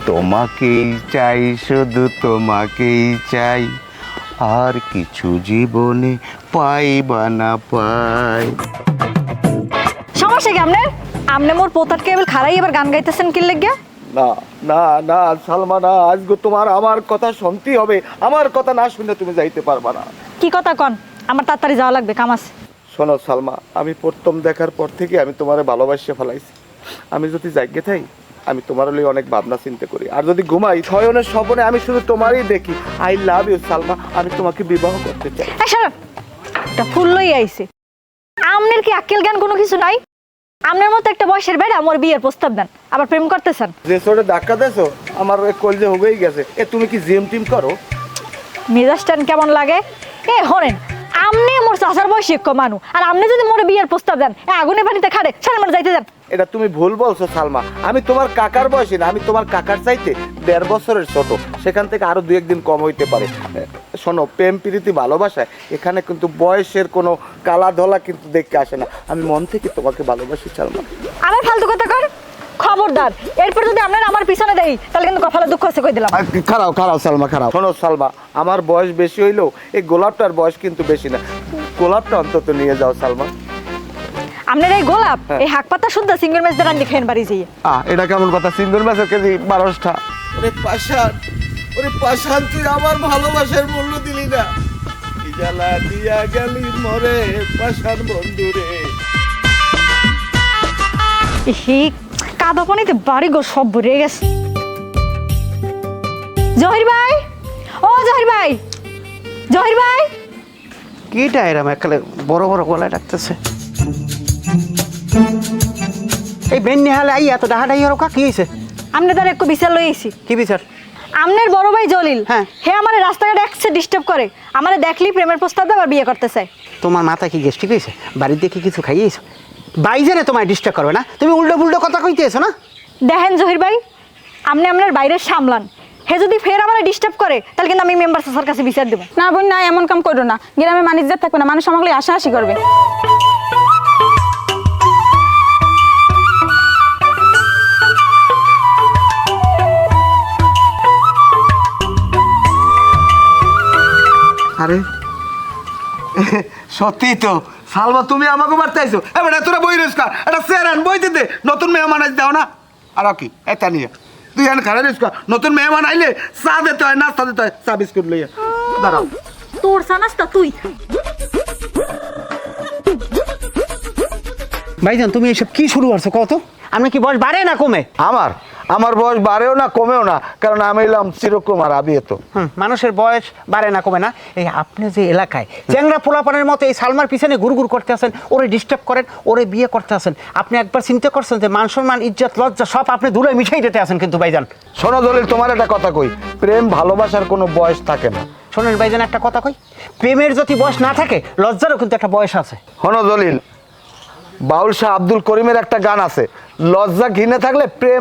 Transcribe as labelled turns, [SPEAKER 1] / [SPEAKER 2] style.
[SPEAKER 1] তোমাকেই চাই, শুধু তোমাকেই চাই, আর কিছু জীবনে পাই বা না পাই।
[SPEAKER 2] সমস্যা কি আপনার? আপনি মোর পোতার কেবল খারাই এবার গান গাইতেছেন কি লেগে?
[SPEAKER 1] না না না সালমা, না, আজকে তোমার আমার কথা শুনতেই হবে। আমার কথা না শুনে তুমি যাইতে পারবা না।
[SPEAKER 2] কি কথা কন? আমার তাড়াতাড়ি যাওয়া লাগবে, কাম আছে।
[SPEAKER 1] শোনো সালমা, আমি প্রথম দেখার পর থেকে আমি তোমারে ভালোবাসে ফেলাইছি। আমি যদি জায়গা থাই, আমি তোমার লই অনেক ভাবনা চিন্তা করি। আর যদি ঘুমাই শয়নের স্বপ্নে আমি শুধু তোমারই দেখি। আই লাভ ইউ সালমা, আমি তোমাকে বিবাহ করতে চাই।
[SPEAKER 2] একটা ফুল লই আইছে। আমনের কি আক্কেল জ্ঞান কোনো কিছু নাই? আমনের মতো একটা বয়সের বেড়া মোর বিয়ের প্রস্তাব দেন, আবার প্রেম করতেছেন।
[SPEAKER 1] যে ছোটে ধাক্কা দেছো আমার কলজে হবেই গেছে। তুমি কি জিম টিম করো?
[SPEAKER 2] মেজাজটান কেমন লাগে? হরেন, আমনে মোর চাচার বয়সী এক মানু, আর আমনে যদি মোর বিয়ের প্রস্তাব দেন আগুনে পানিতে খাড়ে সারা মোর যাইতে দেন।
[SPEAKER 1] এটা তুমি ভুল বলছো সালমা। আমি তোমার কাকার বয়সী না, আমি তোমার কাকার চাইতে 1.5 বছরের ছোট। সেখান থেকে আরো 2-1 দিন কম হইতে পারে। শোনো, প্রেম প্রীতি ভালোবাসায় এখানে কিন্তু বয়সের কোনো কালা ধলা কিন্তু দেখতে আসে না। আমি মন থেকে তোমাকে ভালোবাসি সালমা।
[SPEAKER 2] আমার ফালতু কথা কর, খবরদার। এরপর যদি আপনার আমার পিছনে দেই তাহলে কিন্তু কপালে দুঃখ আছে কই দিলাম।
[SPEAKER 1] খারাপ খারাপ সালমা, খারাপ। শোনো সালমা, আমার বয়স বেশি হইলেও এই গোলাপটার বয়স কিন্তু বেশি না। গোলাপটা অন্তত নিয়ে যাও সালমা।
[SPEAKER 2] আপনার এই গোলাপ এই হাক পাতা শুদ্ধ সিঙ্গেল ম্যাচ দাঁড়ান দেখেন বাড়ি যাইয়ে।
[SPEAKER 1] এটা কেমন কথা? সিঙ্গুর মাছের কেজি 12টা। ওরে পাশান, ওরে পাশান, তুই আমার ভালোবাসার মূল্য দিলি না। জ্বালা দিয়া গেলি মরে পাশান বন্ধুরে।
[SPEAKER 2] হি কাদা পানিতে বাড়ি গো সব ভরে গেছে। জহির ভাই, ও জহির ভাই, জহির ভাই।
[SPEAKER 3] কিটা এরম একালে বড় বড় গলায় ডাকতেছে? এই বেন্নি হালে আই এত ডাহাডাই আর কি হয়েছে?
[SPEAKER 2] আমনে তার একটু বিচার লই আইছি।
[SPEAKER 3] কি বিচার?
[SPEAKER 2] আমনের বড় ভাই জলিল,
[SPEAKER 3] হ্যাঁ,
[SPEAKER 2] হে আমার রাস্তাঘাটে একসে ডিস্টার্ব করে। আমারে দেখলি প্রেমের প্রস্তাব দেয় আর বিয়ে করতে চায়।
[SPEAKER 3] তোমার মাথা কি গেস্টিক হয়েছে? বাড়িতে কি কিছু খাইয়েছো? বাইজারে তোমায় ডিস্টার্ব করবে না? তুমি উল্টো পুল্টো কথা কইতেছো না?
[SPEAKER 2] দেখেন জহির ভাই, আপনি আপনার বাইরে সামলান। হে যদি ফের আমার ডিস্টার্ব করে তাহলে কিন্তু আমি মেম্বার স্যার কাছে বিচার দেব।
[SPEAKER 4] না বোন, না, এমন কাম করো না। গ্রামে মানুষ যা থাকবে না, মানুষ আমাকে হাসাহাসি করবে।
[SPEAKER 1] আরে সত্যি তো সালমা, তুমি আমাকে মারতে আইছো। এবার তোরা বই রেস্কা এটা সেরান বই দিতে নতুন মেহমান আজ দাও না। আর কি এটা নিয়ে তুই এখানে খারাপ রেস্কা। নতুন মেহমান আইলে চা দিতে হয়, নাস্তা দিতে হয়, চা বিস্কুট লইয়া দাঁড়াও।
[SPEAKER 2] তোর চা নাস্তা তুই।
[SPEAKER 3] ভাইজান তুমি এসব কি শুরু করছো কত? আমি কি বয়স বাড়ে না কমে?
[SPEAKER 1] আমার বয়স বাড়েও না কমেও না, কারণ আমি এলাম চিরকুমার আবিয়ে তো।
[SPEAKER 3] মানুষের বয়স বাড়ে না কমে না। এই আপনি যে এলাকায় চ্যাংরা পোলাপানের মতো এই সালমার পিছনে গুড় করতে আসেন, ওরে ডিস্টার্ব করেন, ওরে বিয়ে করতে আসেন, আপনি একবার চিন্তা করছেন যে মান সম্মান ইজ্জত লজ্জা সব আপনি দূরে মিশাই দিতে আসেন? কিন্তু ভাইজান
[SPEAKER 1] শোনো দলিল, তোমার একটা কথা কই, প্রেম ভালোবাসার কোনো বয়স থাকে না।
[SPEAKER 3] শোনেন ভাইজান, একটা কথা কই, প্রেমের যদি বয়স না থাকে লজ্জারও কিন্তু একটা বয়স আছে।
[SPEAKER 1] শোনো দলিল, বাউল শাহ আব্দুল করিমের একটা গান আছে, লজ্জা ঘৃণা থাকলে প্রেম